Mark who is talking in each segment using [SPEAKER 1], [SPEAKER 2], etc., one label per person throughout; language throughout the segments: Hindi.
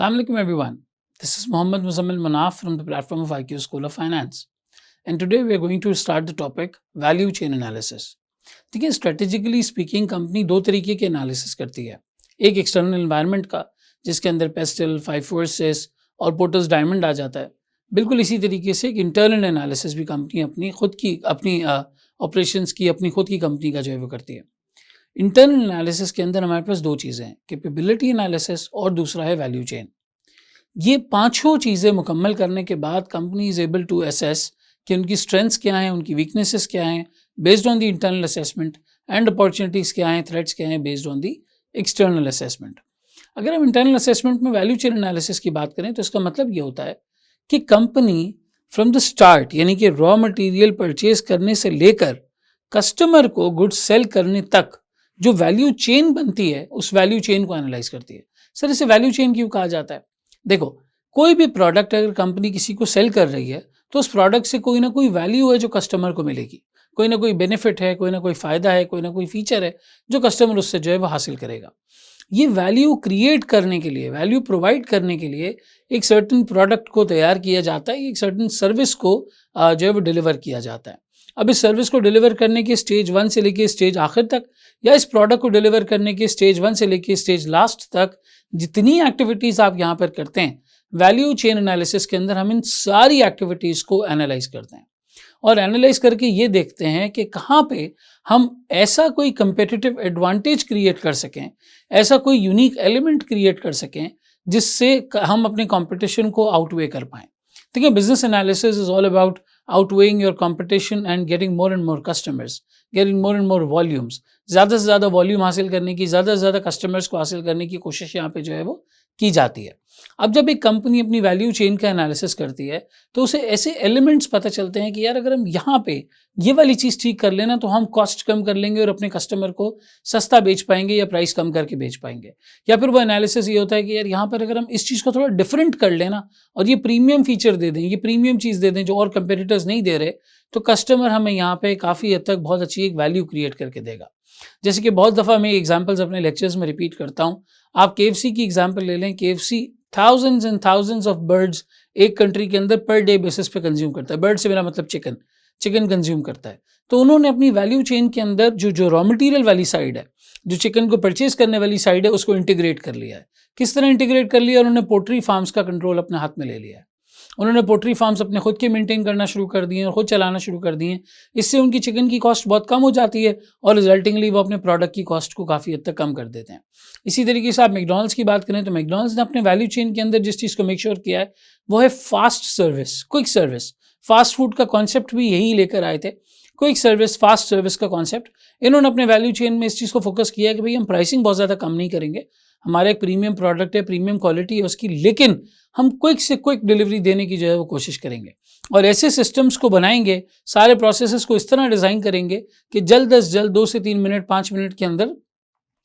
[SPEAKER 1] Assalamu alaikum everyone. This is Mohammad Muzammil Manaf from the platform of IQ School of Finance. And today we are going to start the topic value chain analysis. देखिए स्ट्रेटेजिकली स्पीकिंग कंपनी दो तरीके के एनालिसिस करती है. एक एक्सटर्नल एनवायरनमेंट का जिसके अंदर पेस्टल, फाइव फोर्सेस और पोर्टस डायमंड आ जाता है. बिल्कुल इसी तरीके से एक इंटरनल एनालिसिस भी कंपनी अपनी खुद की अपनी ऑपरेशंस की अपनी खुद की कंपनी का जो है वो करती है. इंटरनल एनालिसिस के अंदर हमारे पास दो चीज़ें हैं, कैपेबिलिटी एनालिसिस और दूसरा है वैल्यू चेन. ये पांचों चीज़ें मुकम्मल करने के बाद company is able to assess कि उनकी स्ट्रेंथ्स क्या हैं, उनकी वीकनेसेस क्या हैं, based on the internal assessment, and opportunities क्या हैं, थ्रेट्स क्या हैं, based on the external assessment. अगर हम इंटरनल असेसमेंट में वैल्यू चेन एनालिसिस की बात करें तो इसका मतलब ये होता है कि कंपनी फ्रॉम द स्टार्ट यानी कि रॉ मटेरियल परचेज करने से लेकर कस्टमर को गुड्स सेल करने तक जो वैल्यू चेन बनती है उस वैल्यू चेन को एनालाइज करती है. सर इसे वैल्यू चेन क्यों कहा जाता है? देखो, कोई भी प्रोडक्ट अगर कंपनी किसी को सेल कर रही है तो उस प्रोडक्ट से कोई ना कोई वैल्यू है जो कस्टमर को मिलेगी, कोई ना कोई बेनिफिट है, कोई ना कोई फ़ायदा है, कोई ना कोई फीचर है जो कस्टमर उससे जो है वो हासिल करेगा. ये वैल्यू क्रिएट करने के लिए, वैल्यू प्रोवाइड करने के लिए एक सर्टेन प्रोडक्ट को तैयार किया जाता है, एक सर्टेन सर्विस को जो है वो डिलीवर किया जाता है. अब इस सर्विस को डिलीवर करने के स्टेज 1 से लेके स्टेज आखिर तक, या इस प्रोडक्ट को डिलीवर करने के स्टेज 1 से लेके स्टेज लास्ट तक जितनी एक्टिविटीज़ आप यहाँ पर करते हैं, वैल्यू चेन एनालिसिस के अंदर हम इन सारी एक्टिविटीज़ को एनालाइज करते हैं और एनालाइज करके ये देखते हैं कि कहाँ पे हम ऐसा कोई कंपेटिटिव एडवांटेज क्रिएट कर सकें, ऐसा कोई यूनिक एलिमेंट क्रिएट कर सकें जिससे हम अपने कंपटीशन को आउटवे कर पाएँ. देखिए, business analysis is all about outweighing your competition and getting more and more customers, getting more and more volumes. ज़्यादा से ज़्यादा वॉल्यूम हासिल करने की, ज़्यादा से ज़्यादा कस्टमर्स को हासिल करने की कोशिश यहाँ पे जो है वो की जाती है. अब जब एक कंपनी अपनी वैल्यू चेन का एनालिसिस करती है तो उसे ऐसे एलिमेंट्स पता चलते हैं कि यार अगर हम यहाँ पे ये वाली चीज़ ठीक कर लेना तो हम कॉस्ट कम कर लेंगे और अपने कस्टमर को सस्ता बेच पाएंगे या प्राइस कम करके बेच पाएंगे. या फिर वो एनालिसिस ये होता है कि यार यहाँ पर अगर हम इस चीज़ को थोड़ा डिफरेंट कर लेना और ये प्रीमियम फीचर दे दें, ये प्रीमियम चीज़ दे दें जो और कंपेटिटर्स नहीं दे रहे, तो कस्टमर हमें यहाँ पे काफ़ी हद तक बहुत अच्छी एक वैल्यू क्रिएट करके देगा. जैसे कि बहुत दफ़ा मैं एग्जांपल्स अपने लेक्चर्स में रिपीट करता हूँ. आप KFC की एग्जांपल ले लें. KFC thousands and thousands of birds एक कंट्री के अंदर पर डे बेसिस पे कंज्यूम करता है. बर्ड से मेरा मतलब चिकन कंज्यूम करता है. तो उन्होंने अपनी वैल्यू चेन के अंदर जो रॉ मटेरियल वाली साइड है, जो चिकन को परचेज करने वाली साइड है, उसको इंटीग्रेट कर लिया है. किस तरह इंटीग्रेट कर लिया? उन्होंने पोल्ट्री फार्म्स का कंट्रोल अपने हाथ में ले लिया है. उन्होंने पोल्ट्री फार्म्स अपने खुद के मेंटेन करना शुरू कर दिए और खुद चलाना शुरू कर दिए. इससे उनकी चिकन की कॉस्ट बहुत कम हो जाती है और रिजल्टिंगली वो अपने प्रोडक्ट की कॉस्ट को काफ़ी हद तक कम कर देते हैं. इसी तरीके से आप मैकडॉनल्ड्स की बात करें तो मैकडॉनल्ड्स ने अपने वैल्यू चेन के अंदर जिस चीज़ को मेक श्योर किया है वो है fast service, quick service. Fast food का कॉन्सेप्ट भी यही लेकर आए थे, क्विक सर्विस, फास्ट सर्विस का कॉन्सेप्ट. इन्होंने अपने वैल्यू चेन में इस चीज़ को फोकस किया है कि भाई हम प्राइसिंग बहुत ज़्यादा कम नहीं करेंगे, हमारा एक प्रीमियम प्रोडक्ट है, प्रीमियम क्वालिटी है उसकी, लेकिन हम क्विक से क्विक डिलीवरी देने की जो है वो कोशिश करेंगे और ऐसे सिस्टम्स को बनाएंगे, सारे प्रोसेसेस को इस तरह डिज़ाइन करेंगे कि जल्द अज जल्द 2 से 3 मिनट 5 मिनट के अंदर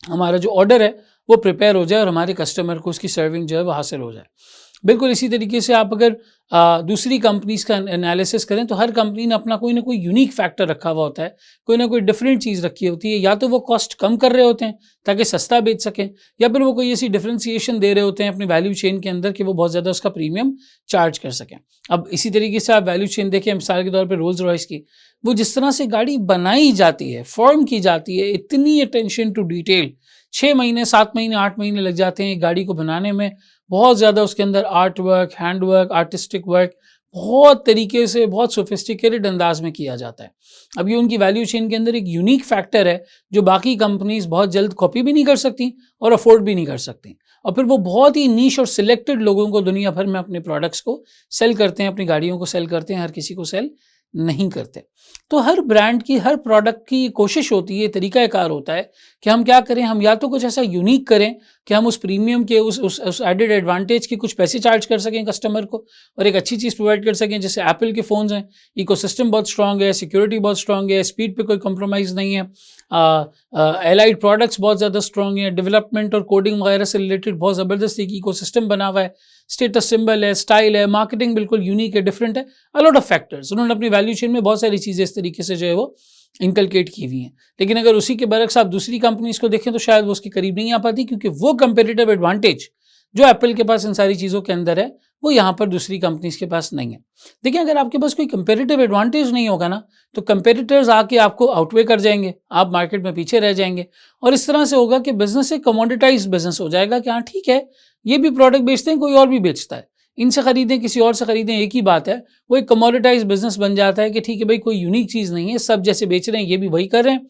[SPEAKER 1] हमारा जो ऑर्डर है वो प्रिपेयर हो जाए और हमारे कस्टमर को उसकी सर्विंग जो है वो हासिल हो जाए. बिल्कुल इसी तरीके से आप अगर दूसरी कंपनीज़ का एनालिसिस करें तो हर कंपनी ने अपना कोई ना कोई यूनिक फैक्टर रखा हुआ होता है, कोई ना कोई डिफरेंट चीज़ रखी होती है. या तो वो कॉस्ट कम कर रहे होते हैं ताकि सस्ता बेच सकें, या फिर वो कोई ऐसी डिफरेंशिएशन दे रहे होते हैं अपनी वैल्यू चेन के अंदर कि वो बहुत ज़्यादा उसका प्रीमियम चार्ज कर सकें. अब इसी तरीके से आप वैल्यू चेन देखें, मिसाल के तौर पर रोल्स रॉयस की, वो जिस तरह से गाड़ी बनाई जाती है, फॉर्म की जाती है, इतनी अटेंशन टू डिटेल, 6 महीने 7 महीने 8 महीने लग जाते हैं गाड़ी को बनाने में. बहुत ज़्यादा उसके अंदर art work, hand work, artistic work बहुत तरीके से, बहुत सोफिस्टिकेटेड अंदाज में किया जाता है. अब ये उनकी वैल्यू चेन के अंदर एक यूनिक फैक्टर है जो बाकी कंपनीज बहुत जल्द कॉपी भी नहीं कर सकती और अफोर्ड भी नहीं कर सकती. और फिर वो बहुत ही नीश और सिलेक्टेड लोगों को दुनिया भर में अपने प्रोडक्ट्स को सेल करते हैं, अपनी गाड़ियों को सेल करते हैं, हर किसी को सेल नहीं करते. तो हर ब्रांड की, हर प्रोडक्ट की कोशिश होती है, तरीक़ाकार होता है कि हम क्या करें, हम या तो कुछ ऐसा यूनिक करें कि हम उस प्रीमियम के उस एडेड एडवांटेज के कुछ पैसे चार्ज कर सकें कस्टमर को और एक अच्छी चीज़ प्रोवाइड कर सकें. जैसे एप्पल के फ़ोन्स हैं, इकोसिस्टम बहुत स्ट्रॉन्ग है, सिक्योरिटी बहुत स्ट्रॉन्ग है, स्पीड पे कोई कॉम्प्रोमाइज़ नहीं है, एलाइड प्रोडक्ट्स बहुत ज़्यादा स्ट्रॉन्ग है, डेवलपमेंट और कोडिंग वगैरह से रिलेटेड बहुत ज़बरदस्त एक इकोसिस्टम बना हुआ है, स्टेटस सिंबल है, स्टाइल है, मार्केटिंग बिल्कुल यूनिक है, डिफरेंट है, अ लॉट ऑफ फैक्टर्स. उन्होंने अपनी वैल्यू चेन में बहुत सारी चीज़ें इस तरीके से जो है वो इनकलकेट की हुई हैं. लेकिन अगर उसी के बरक्स आप दूसरी कंपनीज को देखें तो शायद वो उसके करीब नहीं आ पाती, क्योंकि वो कंपेटिटिव एडवांटेज जो एप्पल के पास इन सारी चीज़ों के अंदर है, वो यहाँ पर दूसरी कंपनीज के पास नहीं है। देखिए, अगर आपके पास कोई कंपेरेटिव एडवांटेज नहीं होगा ना, तो कंपेटिटर्स आके आपको आउटवे कर जाएंगे, आप मार्केट में पीछे रह जाएंगे, और इस तरह से होगा कि बिजनेस एक कमोडिटाइज्ड बिजनेस हो जाएगा कि हाँ ठीक है, ये भी प्रोडक्ट बेचते हैं, कोई और भी बेचता है, इनसे खरीदें किसी और से खरीदें एक ही बात है। वो एक कमोडिटाइज्ड बिजनेस बन जाता है कि ठीक है भाई, कोई यूनिक चीज़ नहीं है, सब जैसे बेच रहे हैं ये भी वही कर रहे हैं।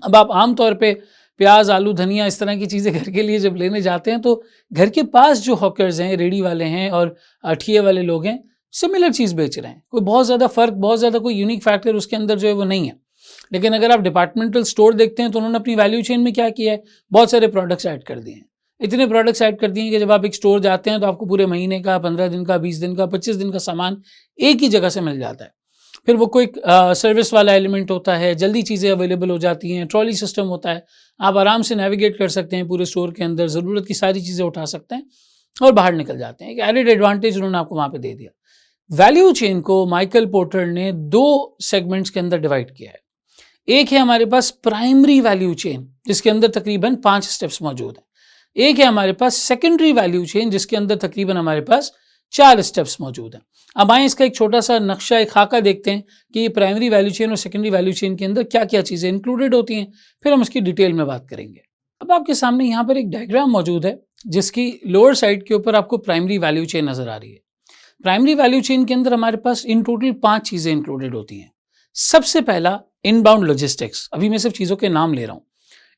[SPEAKER 1] अब आप आमतौर पे प्याज, आलू, धनिया इस तरह की चीज़ें घर के लिए जब लेने जाते हैं, तो घर के पास जो हॉकर्स हैं, रेडी वाले हैं और ठिये वाले लोग हैं, सिमिलर चीज़ बेच रहे हैं। कोई बहुत ज़्यादा फ़र्क, बहुत ज़्यादा कोई यूनिक फैक्टर उसके अंदर जो है वो नहीं है। लेकिन अगर आप डिपार्टमेंटल स्टोर देखते हैं, तो उन्होंने अपनी वैल्यू चेन में क्या किया है, बहुत सारे प्रोडक्ट्स ऐड कर दिए हैं। इतने प्रोडक्ट्स ऐड कर दिए हैं कि जब आप एक स्टोर जाते हैं तो आपको पूरे महीने का, 15 दिन का, 20 दिन का, 25 दिन का सामान एक ही जगह से मिल जाता है। फिर वो कोई सर्विस वाला एलिमेंट होता है, जल्दी चीज़ें अवेलेबल हो जाती हैं, ट्रॉली सिस्टम होता है, आप आराम से नेविगेट कर सकते हैं पूरे स्टोर के अंदर, ज़रूरत की सारी चीज़ें उठा सकते हैं और बाहर निकल जाते हैं। एक एडेड एडवांटेज उन्होंने आपको वहाँ पे दे दिया। वैल्यू चेन को माइकल पोर्टर ने 2 सेगमेंट्स के अंदर डिवाइड किया है। एक है हमारे पास प्राइमरी वैल्यू चेन, जिसके अंदर तकरीबन 5 स्टेप्स मौजूद हैं। एक है हमारे पास सेकेंडरी वैल्यू चेन, जिसके अंदर तकरीबन हमारे पास 4 स्टेप्स मौजूद हैं। अब आए इसका एक छोटा सा नक्शा, एक खाका देखते हैं कि ये प्राइमरी वैल्यू चेन और सेकेंडरी वैल्यू चेन के अंदर क्या क्या चीज़ें इंक्लूडेड होती हैं, फिर हम उसकी डिटेल में बात करेंगे। अब आपके सामने यहाँ पर एक डायग्राम मौजूद है, जिसकी लोअर साइड के ऊपर आपको प्राइमरी वैल्यू चेन नज़र आ रही है। प्राइमरी वैल्यू चेन के अंदर हमारे पास इन टोटल 5 चीज़ें इंक्लूडेड होती हैं। सबसे पहला इनबाउंड लॉजिस्टिक्स, अभी मैं सिर्फ चीज़ों के नाम ले रहा हूँ।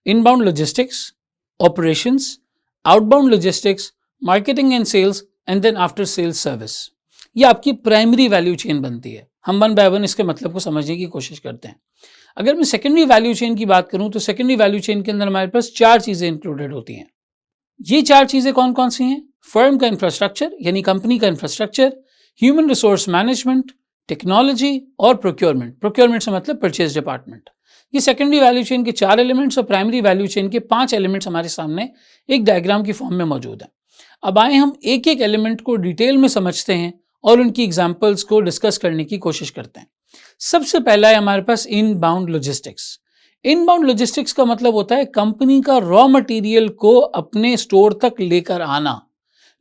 [SPEAKER 1] Inbound logistics, operations, outbound logistics, marketing and sales, and then after sales service. ये आपकी प्राइमरी वैल्यू चेन बनती है। हम वन बाय वन इसके मतलब को समझने की कोशिश करते हैं। अगर मैं सेकेंडरी वैल्यू चेन की बात करूं, तो सेकेंडरी वैल्यू चेन के अंदर हमारे पास 4 चीज़ें इंक्लूडेड होती हैं। ये 4 चीज़ें कौन कौन सी हैं? फर्म का इंफ्रास्ट्रक्चर, यानी कंपनी का infrastructure, human resource management, technology और प्रोक्योरमेंट। प्रोक्योरमेंट से मतलब परचेज डिपार्टमेंट। ये सेकेंडरी वैल्यू चेन के 4 एलिमेंट्स और प्राइमरी वैल्यू चेन के 5 एलिमेंट्स हमारे सामने एक डायग्राम की फॉर्म में मौजूद है। अब आए हम एक एक एलिमेंट को डिटेल में समझते हैं और उनकी एग्जाम्पल्स को डिस्कस करने की कोशिश करते हैं। सबसे पहला है हमारे पास इनबाउंड लॉजिस्टिक्स। इनबाउंड लॉजिस्टिक्स का मतलब होता है कंपनी का रॉ मटेरियल को अपने स्टोर तक लेकर आना।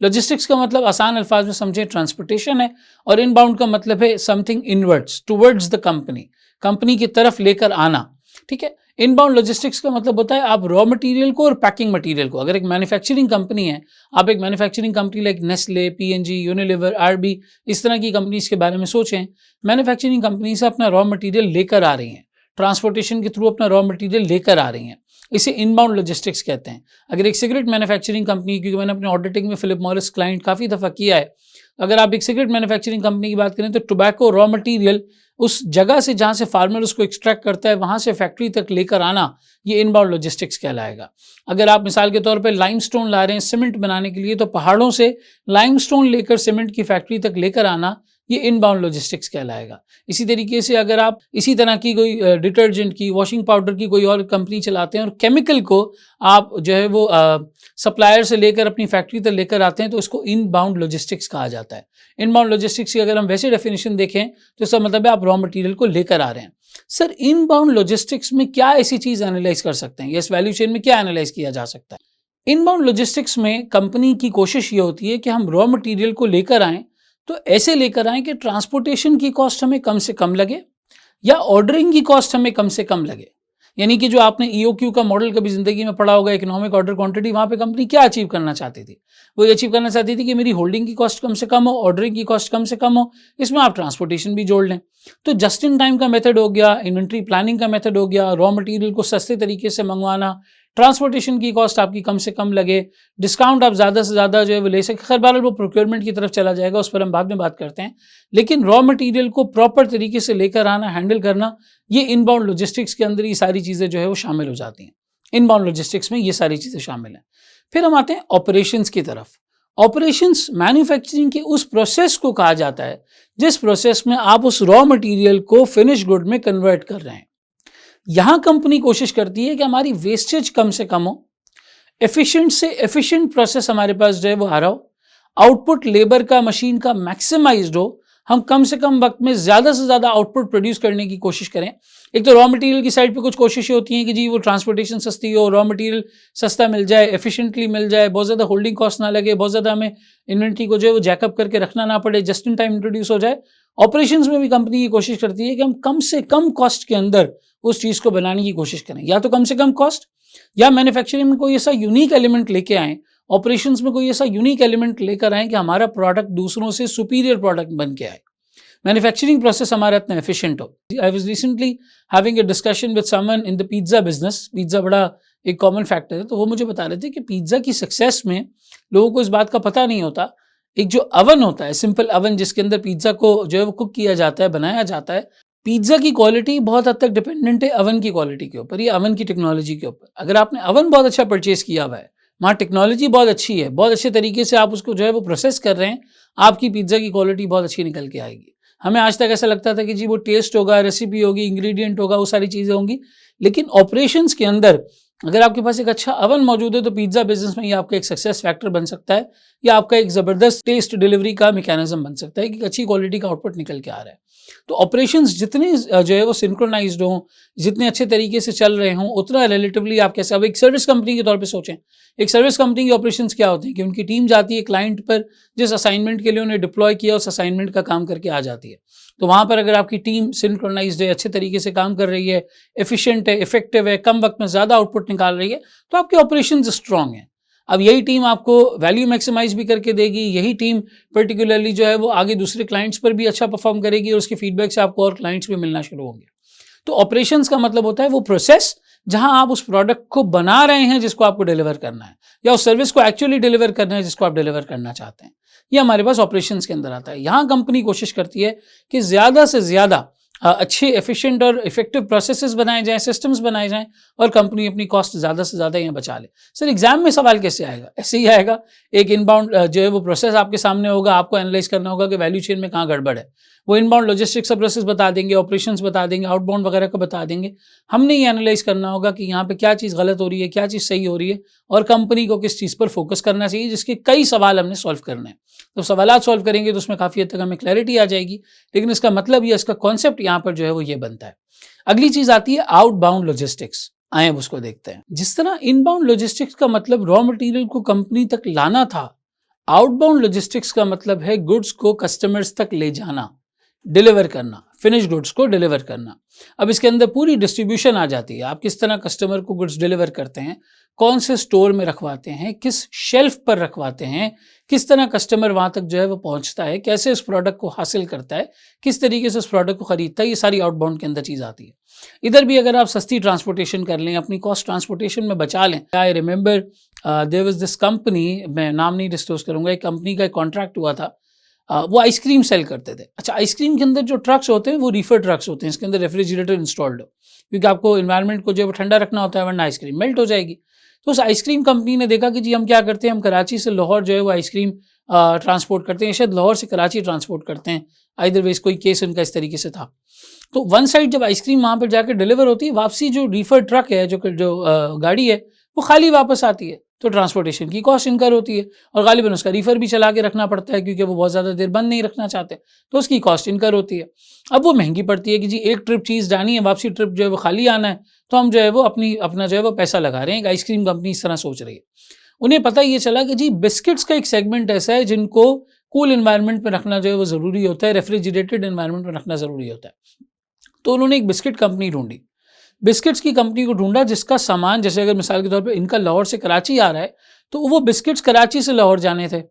[SPEAKER 1] लॉजिस्टिक्स का मतलब आसान अल्फाज में समझे ट्रांसपोर्टेशन है, और इनबाउंड का मतलब है something inwards, towards the company, company की तरफ लेकर आना। ठीक है, इनबाउंड लॉजिस्टिक्स का मतलब होता है आप रॉ मटेरियल को और पैकिंग मटेरियल को, अगर एक मैन्युफैक्चरिंग कंपनी है, आप एक manufacturing company like Nestle, P and G, Unilever, RB, इस तरह की कंपनीज के बारे में सोचें। मैन्युफैक्चरिंग कंपनी से अपना रॉ मटेरियल लेकर आ रही हैं, ट्रांसपोर्टेशन के थ्रू अपना रॉ मटेरियल लेकर आ रही हैं, इसे इनबाउंड लॉजिस्टिक्स कहते हैं। अगर एक सिगरेट मैन्युफैक्चरिंग कंपनी, क्योंकि मैंने अपने ऑडिटिंग में फिलिप मॉरिस क्लाइंट काफ़ी दफ़ा किया है, अगर आप एक सिगरेट मैन्युफैक्चरिंग कंपनी की बात करें, तो टोबैको रॉ मटेरियल उस जगह से जहाँ से फार्मर उसको एक्सट्रैक्ट करता है, वहाँ से फैक्ट्री तक लेकर आना, ये इनबाउंड लॉजिस्टिक्स कहलाएगा। अगर आप मिसाल के तौर पे लाइमस्टोन ला रहे हैं सीमेंट बनाने के लिए, तो पहाड़ों से लाइमस्टोन लेकर सीमेंट की फैक्ट्री तक लेकर आना, ये इनबाउंड लॉजिस्टिक्स कहलाएगा। इसी तरीके से अगर आप इसी तरह की कोई डिटर्जेंट की, वॉशिंग पाउडर की कोई और कंपनी चलाते हैं और केमिकल को आप जो है वो सप्लायर से लेकर अपनी फैक्ट्री तक लेकर आते हैं, तो इसको इनबाउंड लॉजिस्टिक्स कहा जाता है। इनबाउंड लॉजिस्टिक्स की अगर हम वैसे डेफिनेशन देखें, तो इसका मतलब है आप रॉ मटेरियल को लेकर आ रहे हैं। सर, इनबाउंड लॉजिस्टिक्स में क्या ऐसी चीज़ एनालाइज कर सकते हैं, इस वैल्यू चेन में क्या एनालाइज किया जा सकता है? इनबाउंड लॉजिस्टिक्स में कंपनी की कोशिश ये होती है कि हम रॉ मटेरियल को लेकर आएँ, तो ऐसे लेकर आएँ कि ट्रांसपोर्टेशन की कॉस्ट हमें कम से कम लगे, या ऑर्डरिंग की कॉस्ट हमें कम से कम लगे। यानी कि जो आपने EOQ का मॉडल कभी ज़िंदगी में पढ़ा होगा, इकोनॉमिक ऑर्डर क्वांटिटी, वहाँ पे कंपनी क्या अचीव करना चाहती थी? वो ये अचीव करना चाहती थी कि मेरी होल्डिंग की कॉस्ट कम से कम हो, ऑर्डरिंग की कॉस्ट कम से कम हो, इसमें आप ट्रांसपोर्टेशन भी जोड़ लें। तो जस्ट इन टाइम का मेथड हो गया, इन्वेंट्री प्लानिंग का मेथड हो गया, रॉ मटेरियल को सस्ते तरीके से मंगवाना, ट्रांसपोर्टेशन की कॉस्ट आपकी कम से कम लगे, डिस्काउंट आप ज़्यादा से ज़्यादा जो है वो ले सकें। खैर बहरहाल वो प्रोक्योरमेंट की तरफ चला जाएगा, उस पर हम बाद में बात करते हैं। लेकिन रॉ मटेरियल को प्रॉपर तरीके से लेकर आना, हैंडल करना, ये इनबाउंड लॉजिस्टिक्स के अंदर ये सारी चीज़ें जो है वो शामिल हो जाती हैं। इनबाउंड लॉजिस्टिक्स में ये सारी चीज़ें शामिल हैं। फिर हम आते हैं ऑपरेशंस की तरफ। ऑपरेशंस मैन्युफैक्चरिंग के उस प्रोसेस को कहा जाता है जिस प्रोसेस में आप उस रॉ मटेरियल को फिनिश गुड में कन्वर्ट कर रहे हैं। यहाँ कंपनी कोशिश करती है कि हमारी वेस्टेज कम से कम हो, एफिशिएंट से एफिशिएंट प्रोसेस हमारे पास जो है वो आ रहा हो, आउटपुट लेबर का, मशीन का मैक्सिमाइज्ड हो, हम कम से कम वक्त में ज़्यादा से ज़्यादा आउटपुट प्रोड्यूस करने की कोशिश करें। एक तो रॉ मटेरियल की साइड पे कुछ कोशिशें होती हैं कि जी वो ट्रांसपोर्टेशन सस्ती हो, रॉ मटेरियल सस्ता मिल जाए, एफिशिएंटली मिल जाए, बहुत ज़्यादा होल्डिंग कॉस्ट ना लगे, बहुत ज़्यादा हमें इन्वेंट्री को जो है वो जैकअप करके रखना ना पड़े, जस्ट इन टाइम इंट्रोड्यूस हो जाए। ऑपरेशंस में भी कंपनी ये कोशिश करती है कि हम कम से कम कॉस्ट के अंदर उस चीज़ को बनाने की कोशिश करें, या तो कम से कम कॉस्ट, या मैन्युफैक्चरिंग में कोई ऐसा यूनिक एलिमेंट लेके आएँ, ऑपरेशंस में कोई ऐसा यूनिक एलिमेंट लेकर आएँ कि हमारा प्रोडक्ट दूसरों से सुपीरियर प्रोडक्ट बन के आए, मैन्युफैक्चरिंग प्रोसेस हमारा इतना एफिशिएंट हो। I was recently having a discussion with someone in the pizza business. Pizza बड़ा एक कॉमन फैक्टर है, तो वो मुझे बता रहे थे कि पिज़्ज़ा की सक्सेस में लोगों को इस बात का पता नहीं होता, एक जो अवन होता है, सिंपल अवन जिसके अंदर पिज़्ज़ा को जो है वो कुक किया जाता है, बनाया जाता है, पिज़्ज़ा की क्वालिटी बहुत हद तक डिपेंडेंट है अवन की क्वालिटी के ऊपर, या अवन की टेक्नोलॉजी के ऊपर। अगर आपने अवन बहुत अच्छा परचेज़ किया हुआ है, वहाँ टेक्नोलॉजी बहुत अच्छी है, बहुत अच्छे तरीके से आप उसको जो है वो प्रोसेस कर रहे हैं, आपकी पिज़्ज़ा की क्वालिटी बहुत अच्छी निकल के आएगी। हमें आज तक ऐसा लगता था कि जी वो टेस्ट होगा, रेसिपी होगी, इंग्रेडिएंट होगा, वो सारी चीज़ें होंगी, लेकिन ऑपरेशंस के अंदर अगर आपके पास एक अच्छा अवन मौजूद है तो पिज़्ज़ा बिजनेस में ये आपका एक सक्सेस फैक्टर बन सकता है, या आपका एक ज़बरदस्त टेस्ट डिलीवरी का मैकेनिज्म बन सकता है कि अच्छी क्वालिटी का आउटपुट निकल के आ रहा है। तो ऑपरेशंस जितने जो है वो सिंक्रोनाइज्ड हों, जितने अच्छे तरीके से चल रहे हों, उतना रिलेटिवली आप कैसे, अब एक सर्विस कंपनी के तौर पे सोचें, एक सर्विस कंपनी के ऑपरेशंस क्या होते हैं कि उनकी टीम जाती है क्लाइंट पर, जिस असाइनमेंट के लिए उन्हें डिप्लॉय किया उस असाइनमेंट का काम करके आ जाती है। तो वहाँ पर अगर आपकी टीम सिंक्रोनाइज्ड है, अच्छे तरीके से काम कर रही है, एफिशिएंट है, इफेक्टिव है, कम वक्त में ज़्यादा आउटपुट निकाल रही है, तो आपके ऑपरेशंस स्ट्रांग हैं। अब यही टीम आपको वैल्यू मैक्सिमाइज भी करके देगी, यही टीम पर्टिकुलरली जो है वो आगे दूसरे क्लाइंट्स पर भी अच्छा परफॉर्म करेगी और उसके फीडबैक से आपको और क्लाइंट्स भी मिलना शुरू होंगे। तो ऑपरेशंस का मतलब होता है वो प्रोसेस जहां आप उस प्रोडक्ट को बना रहे हैं जिसको आपको डिलीवर करना है, या उस सर्विस को एक्चुअली डिलीवर करना है जिसको आप डिलीवर करना चाहते हैं। ये हमारे पास ऑपरेशंस के अंदर आता है। यहाँ कंपनी कोशिश करती है कि ज़्यादा से ज़्यादा अच्छे एफिशिएंट और इफेक्टिव प्रोसेसेस बनाए जाएं, सिस्टम्स बनाए जाएं, और कंपनी अपनी कॉस्ट ज़्यादा से ज़्यादा यहाँ बचा ले। सर एग्जाम में सवाल कैसे आएगा? ऐसे ही आएगा, एक इनबाउंड जो है वो प्रोसेस आपके सामने होगा, आपको एनालाइज करना होगा कि वैल्यू चेन में कहाँ गड़बड़ है। वो इनबाउंड लॉजिस्टिक्स का प्रोसेस बता देंगे, ऑपरेशंस बता देंगे, आउटबाउंड वगैरह का बता देंगे। हमने ये एनालाइज करना होगा कि यहाँ पे क्या चीज़ गलत हो रही है, क्या चीज़ सही हो रही है, और कंपनी को किस चीज़ पर फोकस करना चाहिए, जिसके कई सवाल हमने सॉल्व करने हैं। तो सवाल सॉल्व करेंगे तो उसमें काफ़ी हद तक हमें क्लैरिटी आ जाएगी, लेकिन इसका मतलब या इसका कॉन्सेप्ट यहाँ पर जो है वो ये बनता है। अगली चीज़ आती है आउटबाउंड लॉजिस्टिक्स। आए अब उसको देखते हैं। जिस तरह इनबाउंड लॉजिस्टिक्स का मतलब रॉ मटेरियल को कंपनी तक लाना था, आउटबाउंड लॉजिस्टिक्स का मतलब है गुड्स को कस्टमर्स तक ले जाना, डिलीवर करना, फिनिश गुड्स को डिलीवर करना। अब इसके अंदर पूरी डिस्ट्रीब्यूशन आ जाती है। आप किस तरह कस्टमर को गुड्स डिलीवर करते हैं, कौन से स्टोर में रखवाते हैं, किस शेल्फ पर रखवाते हैं, किस तरह कस्टमर वहाँ तक जो है वो पहुँचता है, कैसे उस प्रोडक्ट को हासिल करता है, किस तरीके से उस प्रोडक्ट को खरीदता है, ये सारी आउटबाउंड के अंदर चीज़ आती है। इधर भी अगर आप सस्ती ट्रांसपोर्टेशन कर लें, अपनी कॉस्ट ट्रांसपोर्टेशन में बचा लें। I remember there was this company, मैं नाम नहीं डिस्क्लोज करूँगा, एक कंपनी का एक कॉन्ट्रैक्ट हुआ था। वो आइसक्रीम सेल करते थे। अच्छा, आइसक्रीम के अंदर जो ट्रक्स होते हैं वो रीफर ट्रक्स होते हैं, इसके अंदर रेफ्रिजरेटर इंस्टॉल्ड हो, क्योंकि आपको एनवायरनमेंट को जो है वो ठंडा रखना होता है, वरना आइसक्रीम मेल्ट हो जाएगी। तो उस आइसक्रीम कंपनी ने देखा कि जी हम क्या करते हैं, हम कराची से लाहौर जो है वो आइसक्रीम ट्रांसपोर्ट करते हैं, शायद लाहौर से कराची ट्रांसपोर्ट करते हैं, आइदर वेज कोई केस उनका इस तरीके से था। तो वन साइड जब आइसक्रीम वहाँ पर जाकर डिलीवर होती है, वापसी जो रीफर ट्रक है, जो गाड़ी है, वो खाली वापस आती है, तो ट्रांसपोर्टेशन की कॉस्ट इनकर होती है, और गालिबन उसका रीफर भी चला के रखना पड़ता है, क्योंकि वो बहुत ज़्यादा देर बंद नहीं रखना चाहते, तो उसकी कॉस्ट इनकर होती है। अब वो महंगी पड़ती है कि जी एक ट्रिप चीज़ जानी है, वापसी ट्रिप जो है वो खाली आना है, तो हम जो है वो अपना जो है वो पैसा लगा रहे हैं। एक आइसक्रीम कंपनी इस तरह सोच रही है। उन्हें पता ये चला कि जी बिस्किट्स का एक सेगमेंट ऐसा है जिनको कूल एनवायरनमेंट में रखना जो है वो ज़रूरी होता है, रेफ्रिजरेटेड एनवायरनमेंट में रखना ज़रूरी होता है। तो उन्होंने एक बिस्किट कंपनी ढूंढी, बिस्किट्स की कंपनी को ढूंढा जिसका सामान, जैसे अगर मिसाल के तौर पे इनका लाहौर से कराची आ रहा है, तो वो बिस्किट्स कराची से लाहौर जाने थे।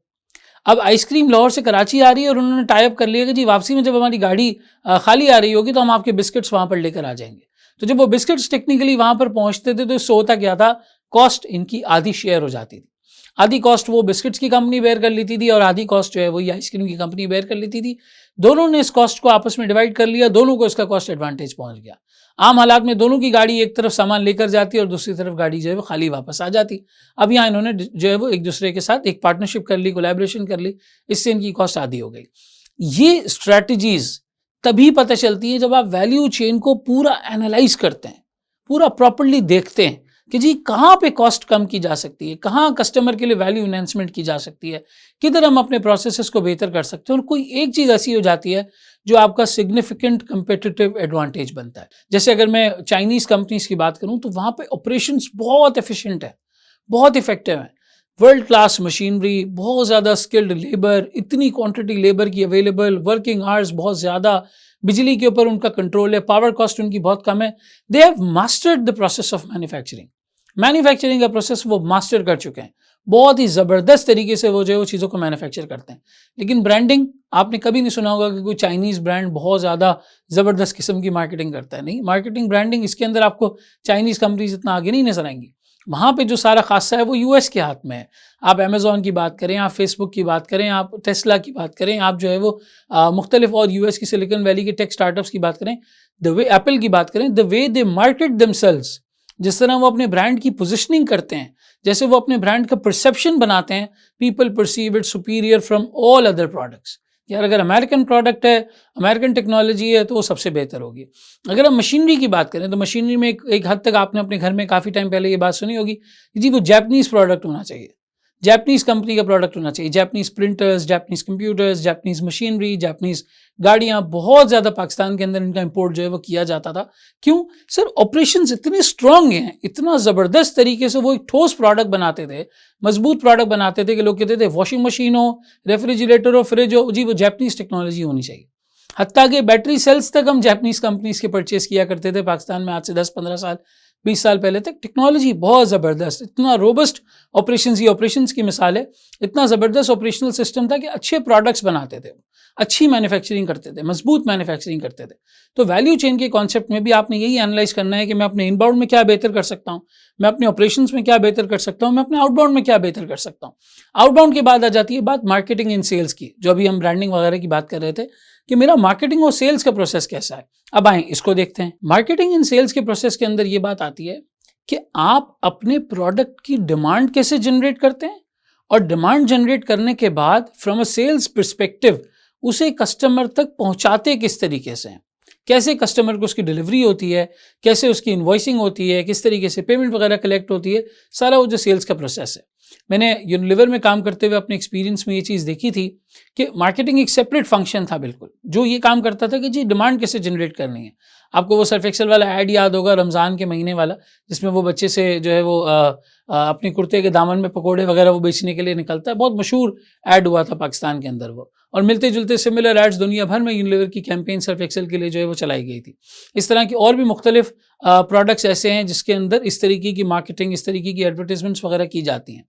[SPEAKER 1] अब आइसक्रीम लाहौर से कराची आ रही है और उन्होंने टाई अप कर लिया कि जी वापसी में जब हमारी गाड़ी खाली आ रही होगी तो हम आपके बिस्किट्स वहाँ पर लेकर आ जाएंगे। तो जब वो बिस्किट्स टेक्निकली वहाँ पर पहुँचते थे तो इससे होता क्या था, कॉस्ट इनकी आधी शेयर हो जाती थी। आधी कॉस्ट वो बिस्किट्स की कंपनी बेयर कर लेती थी और आधी कॉस्ट जो है वो ये आइसक्रीम की कंपनी बेयर कर लेती थी। दोनों ने इस कॉस्ट को आपस में डिवाइड कर लिया, दोनों को इसका कॉस्ट एडवांटेज पहुंच गया। आम हालात में दोनों की गाड़ी एक तरफ सामान लेकर जाती और दूसरी तरफ गाड़ी जो है वो खाली वापस आ जाती। अब यहाँ इन्होंने जो है वो एक दूसरे के साथ एक पार्टनरशिप कर ली, कोलैबोरेशन कर ली, इससे इनकी कॉस्ट आधी हो गई। ये स्ट्रैटेजीज तभी पता चलती है जब आप वैल्यू चेन को पूरा एनालाइज करते हैं, पूरा प्रॉपरली देखते हैं, कि जी कहाँ पे कॉस्ट कम की जा सकती है, कहाँ कस्टमर के लिए वैल्यू एनहांसमेंट की जा सकती है, किधर हम अपने प्रोसेसेस को बेहतर कर सकते हैं, और कोई एक चीज़ ऐसी हो जाती है जो आपका सिग्निफिकेंट कंपेटिटिव एडवांटेज बनता है। जैसे अगर मैं चाइनीज़ कंपनीज़ की बात करूँ तो वहाँ पे ऑपरेशंस बहुत एफिशिएंट है, बहुत इफेक्टिव है। वर्ल्ड क्लास मशीनरी, बहुत ज़्यादा स्किल्ड लेबर, इतनी क्वांटिटी लेबर की अवेलेबल, वर्किंग आवर्स बहुत ज़्यादा, बिजली के ऊपर उनका कंट्रोल है, पावर कॉस्ट उनकी बहुत कम है। They have mastered the process of manufacturing. Manufacturing का प्रोसेस वो मास्टर कर चुके हैं, बहुत ही ज़बरदस्त तरीके से वो जो है वो चीज़ों को मैन्युफैक्चर करते हैं। लेकिन ब्रांडिंग आपने कभी नहीं सुना होगा कि कोई चाइनीज़ ब्रांड बहुत ज़्यादा ज़बरदस्त किस्म की मार्केटिंग करता है। नहीं, मार्केटिंग ब्रांडिंग इसके अंदर आपको चाइनीज़ कंपनीज इतना आगे नहीं नजर आएंगी। वहाँ पे जो सारा खासा है वो यूएस के हाथ में है। आप अमेज़ॉन की बात करें, आप फेसबुक की बात करें, आप टेस्ला की बात करें, आप जो है वो मुख्तलिफ और यूएस की सिलिकॉन वैली के टेक स्टार्टअप्स की बात करें, द वे एप्पल की बात करें, the way they market themselves, जिस तरह वो अपने ब्रांड की पोजिशनिंग करते हैं, जैसे वो अपने ब्रांड का परसेप्शन बनाते हैं, people perceive it superior from all other products. यार अगर अमेरिकन प्रोडक्ट है, अमेरिकन टेक्नोलॉजी है तो वो सबसे बेहतर होगी। अगर हम मशीनरी की बात करें तो मशीनरी में एक हद तक आपने अपने घर में काफ़ी टाइम पहले ये बात सुनी होगी कि जी वो जापानीज़ प्रोडक्ट होना चाहिए, जापानीज़ कंपनी का प्रोडक्ट होना चाहिए, Japanese printers, Japanese computers, Japanese machinery, Japanese गाड़ियाँ, बहुत ज़्यादा पाकिस्तान के अंदर इनका इंपोर्ट जो है वो किया जाता था। क्यों सर? ऑपरेशंस इतने स्ट्रॉन्ग हैं, इतना ज़बरदस्त तरीके से वो एक ठोस प्रोडक्ट बनाते थे, मजबूत प्रोडक्ट बनाते थे कि लोग कहते थे वॉशिंग मशीन हो, रेफ्रिजरेटर हो, फ्रिज हो, जी वो जापानीज़ टेक्नोलॉजी होनी चाहिए। हत्ता कि बैटरी सेल्स तक हम जापानीज़ कंपनीज़ के परचेज़ किया करते थे पाकिस्तान में, आज से 10-15 साल 20 साल पहले तक। टेक्नोलॉजी बहुत ज़बरदस्त, इतना रोबस्ट ऑपरेशंस, ये ऑपरेशंस की मिसाल है, इतना ज़बरदस्त ऑपरेशनल सिस्टम था कि अच्छे प्रोडक्ट्स बनाते थे, अच्छी मैन्युफैक्चरिंग करते थे, मजबूत मैन्युफैक्चरिंग करते थे। तो वैल्यू चेन के कॉन्सेप्ट में भी आपने यही एनालाइज करना है कि मैं अपने इनबाउंड में क्या बेहतर कर सकता हूँ, मैं अपने ऑपरेशंस में क्या बेहतर कर सकता हूँ, मैं अपने आउटबाउंड में क्या बेहतर कर सकता हूँ। आउटबाउंड के बाद आ जाती है बात मार्केटिंग एंड सेल्स की, जो अभी हम ब्रांडिंग वगैरह की बात कर रहे थे कि मेरा मार्केटिंग और सेल्स का प्रोसेस कैसा है। अब आए इसको देखते हैं। मार्केटिंग एंड सेल्स के प्रोसेस के अंदर ये बात आती है कि आप अपने प्रोडक्ट की डिमांड कैसे जनरेट करते हैं, और डिमांड जनरेट करने के बाद फ्रॉम अ सेल्स पर्सपेक्टिव उसे कस्टमर तक पहुंचाते किस तरीके से हैं, कैसे कस्टमर को उसकी डिलीवरी होती है, कैसे उसकी इन्वॉइसिंग होती है, किस तरीके से पेमेंट वगैरह कलेक्ट होती है, सारा वो जो सेल्स का प्रोसेस है। मैंने यूनिलीवर में काम करते हुए अपने एक्सपीरियंस में ये चीज़ देखी थी कि मार्केटिंग एक सेपरेट फंक्शन था बिल्कुल, जो ये काम करता था कि जी डिमांड कैसे जनरेट करनी है। आपको वो सर्फ एक्सेल वाला ऐड याद होगा रमज़ान के महीने वाला, जिसमें वो बच्चे से जो है वो अपने कुर्ते के दामन में पकोड़े वगैरह वो बेचने के लिए निकलता है। बहुत मशहूर ऐड हुआ था पाकिस्तान के अंदर वो, और मिलते जुलते सिमिलर एड्स दुनिया भर में यूनिलीवर की कैंपेन सर्फ एक्सेल के लिए जो है वो चलाई गई थी। इस तरह की और भी मुख्तलिफ प्रोडक्ट्स ऐसे हैं जिसके अंदर इस तरीके की मार्केटिंग, इस तरीके की एडवर्टीजमेंट्स वगैरह की जाती हैं।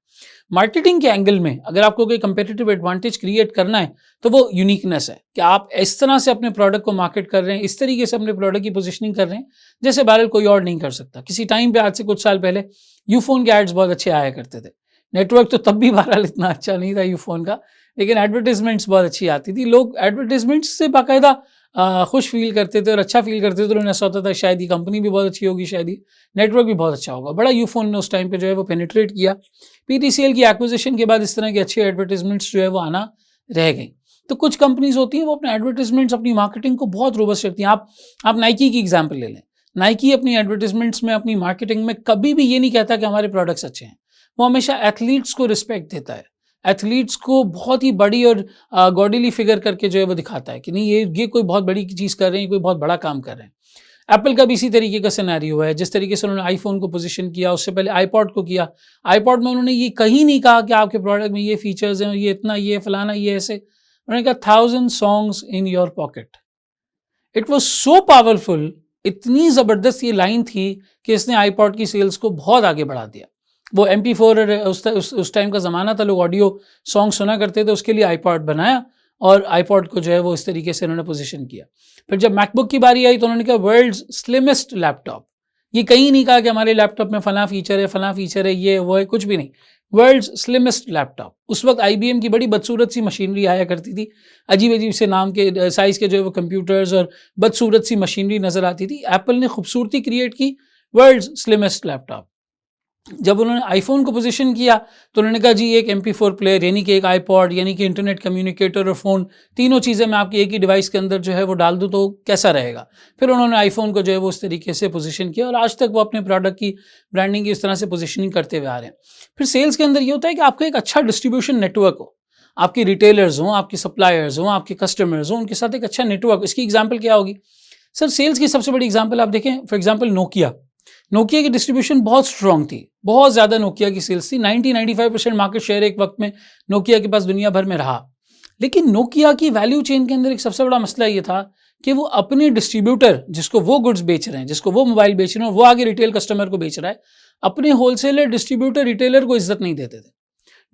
[SPEAKER 1] मार्केटिंग के एंगल में अगर आपको कोई कंपेटिटिव एडवांटेज क्रिएट करना है तो वो यूनिकनेस है कि आप इस तरह से अपने प्रोडक्ट को मार्केट कर रहे हैं, इस तरीके से अपने प्रोडक्ट की पोजीशनिंग कर रहे हैं जैसे बहरहाल कोई और नहीं कर सकता। किसी टाइम पे, आज से कुछ साल पहले, यूफोन के एड्स बहुत अच्छे आया करते थे। नेटवर्क तो तब भी बहरहाल इतना अच्छा नहीं था यूफोन का, लेकिन एडवर्टीजमेंट्स बहुत अच्छी आती थी। लोग एडवर्टीजमेंट्स से बाकायदा खुश फील करते थे और अच्छा फील करते थे, तो उन्हें ऐसा होता था शायद ये कंपनी भी बहुत अच्छी होगी, शायद ये नेटवर्क भी बहुत अच्छा होगा। बड़ा यूफोन ने उस टाइम पे जो है वो पेनिट्रेट किया। पीटीसीएल की एक्विजिशन के बाद इस तरह के अच्छे एडवर्टीजमेंट्स जो है वो आना रह गई। तो कुछ कंपनीज होती हैं वो अपने एडवर्टीजमेंट्स, अपनी मार्केटिंग को बहुत रोबस्ट रखती हैं। आप नाइकी की एग्जाम्पल ले लें। नाइकी अपनी एडवर्टीजमेंट्स में, अपनी मार्केटिंग में कभी भी ये नहीं कहता कि हमारे प्रोडक्ट्स अच्छे हैं। वो हमेशा एथलीट्स को रिस्पेक्ट देता है, एथलीट्स को बहुत ही बड़ी और गॉडीली फिगर करके जो है वो दिखाता है कि नहीं ये कोई बहुत बड़ी चीज़ कर रहे हैं, कोई बहुत बड़ा काम कर रहे हैं। एप्पल का भी इसी तरीके का सिनेरियो है। जिस तरीके से उन्होंने आईफोन को पोजीशन किया, उससे पहले आईपॉड को किया। आईपॉड में उन्होंने ये कहीं नहीं कहा कि आपके प्रोडक्ट में ये फीचर्स हैं, ये इतना, ये फलाना, ये ऐसे। उन्होंने कहा 1000 songs in your pocket. It was so powerful, इतनी ज़बरदस्त ये लाइन थी कि इसने आईपॉड की सेल्स को बहुत आगे बढ़ा दिया। वो MP4 उस टाइम का ज़माना था, लोग ऑडियो सॉन्ग सुना करते थे, उसके लिए आईपॉड बनाया और आईपॉड को जो है वो इस तरीके से उन्होंने पोजीशन किया। फिर जब मैकबुक की बारी आई तो उन्होंने कहा वर्ल्ड्स स्लिमेस्ट लैपटॉप। ये कहीं नहीं कहा कि हमारे लैपटॉप में फला फीचर है, फला फीचर है, ये वो है, कुछ भी नहीं। World's slimmest laptop. उस वक्त IBM की बड़ी बदसूरत सी मशीनरी आया करती थी, अजीब अजीब से नाम के, साइज़ के जो है वो कंप्यूटर्स और बदसूरत सी मशीनरी नज़र आती थी। एप्पल ने खूबसूरती क्रिएट की, वर्ल्ड्स स्लिमेस्ट लैपटॉप। जब उन्होंने आईफोन को पोजीशन किया तो उन्होंने कहा जी एक MP4 प्लेयर यानी कि एक आईपॉड यानी कि इंटरनेट कम्युनिकेटर और फ़ोन, तीनों चीज़ें मैं आपकी एक ही डिवाइस के अंदर जो है वो डाल दूँ तो कैसा रहेगा। फिर उन्होंने आईफोन को जो है वो उस तरीके से पोजीशन किया और आज तक वो अपने प्रोडक्ट की ब्रांडिंग की इस तरह से पोजीशनिंग करते हुए आ रहे हैं। फिर सेल्स के अंदर ये होता है कि आपका एक अच्छा डिस्ट्रीब्यूशन नेटवर्क हो, आपके रिटेलर्स हों, आपके सप्लायर्स हों, आपके कस्टमर्स हों, उनके साथ एक अच्छा नेटवर्क। इसकी एग्जाम्पल क्या होगी सर? सेल्स की सबसे बड़ी एग्जाम्पल आप देखें, फॉर एग्जाम्पल नोकिया की डिस्ट्रीब्यूशन बहुत स्ट्रॉन्ग थी, बहुत ज़्यादा नोकिया की सेल्स थी, 90-95% मार्केट शेयर एक वक्त में नोकिया के पास दुनिया भर में रहा। लेकिन नोकिया की वैल्यू चेन के अंदर एक सबसे बड़ा मसला ये था कि वो अपने डिस्ट्रीब्यूटर, जिसको वो गुड्स बेच रहे हैं, जिसको वो मोबाइल बेच रहे हैं और वो आगे रिटेल कस्टमर को बेच रहा है, अपने होलसेलर डिस्ट्रीब्यूटर रिटेलर को इज्जत नहीं देते थे।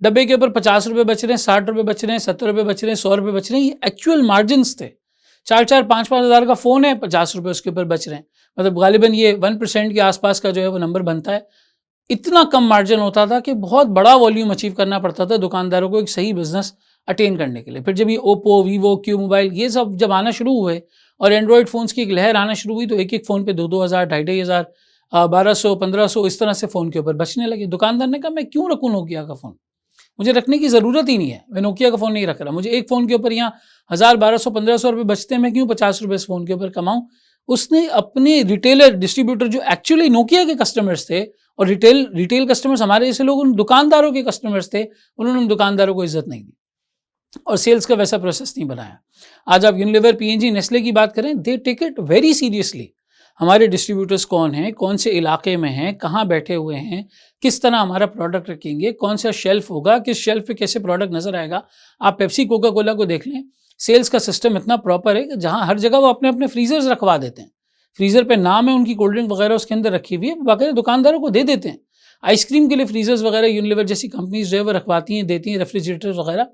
[SPEAKER 1] डब्बे के ऊपर 50 रुपये बच रहे हैं, 60 रुपये बच रहे हैं, 70 रुपये बच रहे हैं, 100 रुपये बच रहे हैं, ये एक्चुअल मार्जिन थे। 4-5 हज़ार का फ़ोन है, 50 रुपये उसके ऊपर बच रहे हैं, मतलब गालिबन ये 1% के आसपास का जो है वो नंबर बनता है। इतना कम मार्जिन होता था कि बहुत बड़ा वॉल्यूम अचीव करना पड़ता था दुकानदारों को एक सही बिजनेस अटेन करने के लिए। फिर जब ये ओप्पो, वीवो, क्यू मोबाइल ये सब जब आना शुरू हुए और एंड्रॉयड फ़ोन्स की एक लहर आना शुरू हुई तो एक एक फ़ोन पे 2-2 हज़ार, 2,500 हज़ार, 1200, 1500 इस तरह से फ़ोन के ऊपर बचने लगे। दुकानदार ने कहा मैं क्यों रखूँ नोकिया का फ़ोन, मुझे रखने की ज़रूरत ही नहीं है, मैं नोकिया का फ़ोन नहीं रख रहा, मुझे एक फ़ोन के ऊपर यहाँ 1000, 1200, 1500 रुपये बचते हैं, मैं क्यों 50 रुपये इस फ़ोन के ऊपर कमाऊँ। उसने अपने रिटेलर डिस्ट्रीब्यूटर जो एक्चुअली नोकिया के कस्टमर्स थे और रिटेल कस्टमर्स हमारे जैसे लोग उन दुकानदारों के कस्टमर्स थे, उन्होंने उन दुकानदारों को इज्जत नहीं दी और सेल्स का वैसा प्रोसेस नहीं बनाया। आज आप यूनिलीवर, P&G, नेस्ले की बात करें, they take it very seriously. हमारे डिस्ट्रीब्यूटर्स कौन हैं, कौन से इलाके में हैं, कहाँ बैठे हुए हैं, किस तरह हमारा प्रोडक्ट रखेंगे, कौन सा शेल्फ होगा, किस शेल्फ पे कैसे प्रोडक्ट नजर आएगा। आप पेप्सी, कोका कोला को देख लें, सेल्स का सिस्टम इतना प्रॉपर है कि जहाँ हर जगह वो अपने अपने फ्रीजर्स रखवा देते हैं। फ्रीजर पे नाम है उनकी, कोल्ड ड्रिंक वगैरह उसके अंदर रखी हुई है, बाकायदा दुकानदारों को दे देते हैं। आइसक्रीम के लिए फ्रीजर्स वगैरह यूनिलीवर जैसी कंपनीज जो है वो रखवाती हैं, देती हैं, रेफ्रिजरेटर्स वगैरह।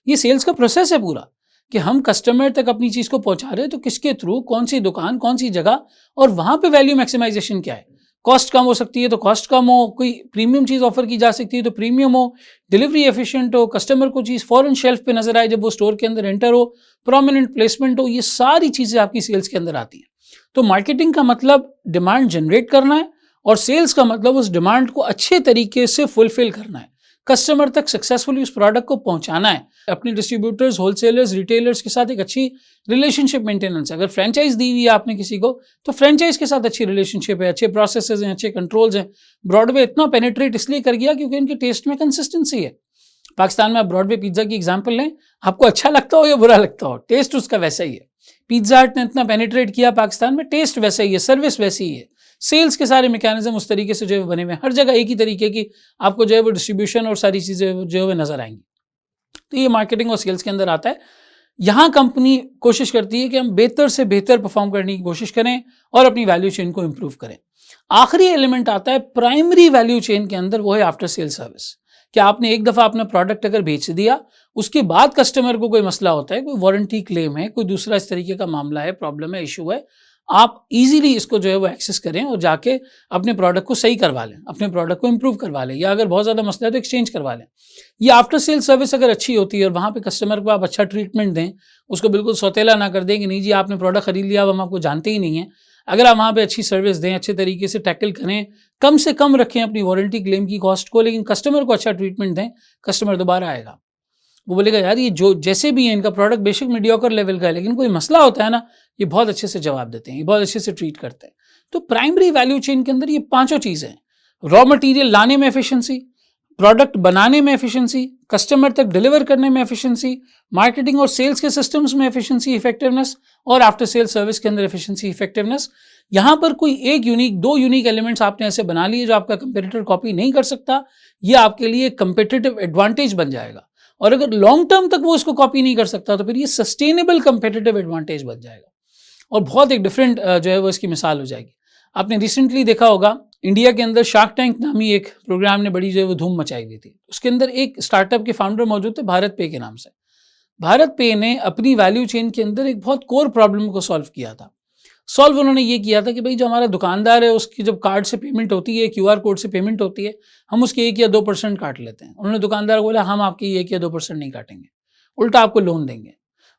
[SPEAKER 1] ये सेल्स का प्रोसेस है पूरा कि हम कस्टमर तक अपनी चीज़ को पहुंचा रहे हैं, तो किसके थ्रू, कौन सी दुकान, कौन सी जगह और वहाँ पे वैल्यू मैक्सिमाइजेशन क्या है। कॉस्ट कम हो सकती है तो कॉस्ट कम हो, कोई प्रीमियम चीज़ ऑफर की जा सकती है तो प्रीमियम हो, डिलीवरी एफिशिएंट हो, कस्टमर को चीज़ फॉरन शेल्फ पे नजर आए जब वो स्टोर के अंदर एंटर हो, प्रोमिनेंट प्लेसमेंट हो, ये सारी चीज़ें आपकी सेल्स के अंदर आती हैं। तो मार्केटिंग का मतलब डिमांड जनरेट करना है और सेल्स का मतलब उस डिमांड को अच्छे तरीके से फुलफिल करना है, कस्टमर तक सक्सेसफुली उस प्रोडक्ट को पहुंचाना है। अपने डिस्ट्रीब्यूटर्स, होलसेलर्स, रिटेलर्स के साथ एक अच्छी रिलेशनशिप मेंटेनेंस है। अगर फ्रेंचाइज दी हुई है आपने किसी को तो फ्रेंचाइज के साथ अच्छी रिलेशनशिप है, अच्छे प्रोसेसेस हैं, अच्छे कंट्रोल्स हैं। ब्रॉडवे इतना पेनिट्रेट इसलिए कर गया क्योंकि इनके टेस्ट में कंसिस्टेंसी है। पाकिस्तान में आप ब्रॉडवे पिज्जा की एग्जाम्पल लें, आपको अच्छा लगता हो या बुरा लगता हो, टेस्ट उसका वैसा ही है। पिज्जा हट ने इतना पेनिट्रेट किया पाकिस्तान में, टेस्ट वैसा ही है, सर्विस वैसी ही है, सेल्स के सारे मैकेनिज्म उस तरीके से जो है बने हुए हैं, हर जगह एक ही तरीके की आपको जो है वो डिस्ट्रीब्यूशन और सारी चीज़ें जो है वो नजर आएंगी। तो ये मार्केटिंग और सेल्स के अंदर आता है। यहाँ कंपनी कोशिश करती है कि हम बेहतर से बेहतर परफॉर्म करने की कोशिश करें और अपनी वैल्यू चेन को इंप्रूव करें। आखिरी एलिमेंट आता है प्राइमरी वैल्यू चेन के अंदर, वो है आफ्टर सेल सर्विस। कि आपने एक दफ़ा अपना प्रोडक्ट अगर बेच दिया, उसके बाद कस्टमर को कोई मसला होता है, कोई वारंटी क्लेम है, कोई दूसरा इस तरीके का मामला है, प्रॉब्लम है, इशू है, आप इजीली इसको जो है वो एक्सेस करें और जाके अपने प्रोडक्ट को सही करवा लें, अपने प्रोडक्ट को इंप्रूव करवा लें, या अगर बहुत ज़्यादा मसला है तो एक्सचेंज करवा लें। ये आफ्टर सेल सर्विस अगर अच्छी होती है और वहाँ पे कस्टमर को आप अच्छा ट्रीटमेंट दें, उसको बिल्कुल सौतेला ना कर दें कि नहीं जी आपने प्रोडक्ट खरीद लिया, अब हम आपको जानते ही नहीं हैं। अगर आप वहाँ पे अच्छी सर्विस दें, अच्छे तरीके से टैकल करें, कम से कम रखें अपनी वारंटी क्लेम की कॉस्ट को, लेकिन कस्टमर को अच्छा ट्रीटमेंट दें, कस्टमर दोबारा आएगा। वो बोलेगा यार ये जो जैसे भी है इनका प्रोडक्ट बेशक मीडियोकर लेवल का है, लेकिन कोई मसला होता है ना, ये बहुत अच्छे से जवाब देते हैं, ये बहुत अच्छे से ट्रीट करते हैं। तो प्राइमरी वैल्यू चेन के अंदर ये पांचों चीज़ें हैं। रॉ मटेरियल लाने में एफिशिएंसी, प्रोडक्ट बनाने में एफिशिएंसी, कस्टमर तक डिलीवर करने में एफिशिएंसी, मार्केटिंग और सेल्स के सिस्टम्स में एफिशिएंसी, इफेक्टिवनेस, और आफ्टर सेल सर्विस के अंदर एफिशिएंसी, इफेक्टिवनेस। यहाँ पर कोई एक यूनिक, दो यूनिक एलिमेंट्स आपने ऐसे बना लिए जो आपका कंपेटिटर कॉपी नहीं कर सकता, ये आपके लिए कंपेटिटिव एडवांटेज बन जाएगा। और अगर लॉन्ग टर्म तक वो इसको कॉपी नहीं कर सकता तो फिर ये सस्टेनेबल कंपेटिटिव एडवांटेज बन जाएगा और बहुत एक डिफरेंट जो है वो इसकी मिसाल हो जाएगी। आपने रिसेंटली देखा होगा इंडिया के अंदर शार्क टैंक नामी एक प्रोग्राम ने बड़ी जो है वो धूम मचाई दी थी। उसके अंदर एक स्टार्टअप के फाउंडर मौजूद थे भारत पे के नाम से। भारत पे ने अपनी वैल्यू चेन के अंदर एक बहुत कोर प्रॉब्लम को सॉल्व किया था। उन्होंने ये किया था कि भाई जो हमारा दुकानदार है उसकी जब कार्ड से पेमेंट होती है, QR कोड से पेमेंट होती है, हम उसके 1 या 2% काट लेते हैं। उन्होंने दुकानदार को बोला हम आपकी 1 या 2% नहीं काटेंगे, उल्टा आपको लोन देंगे।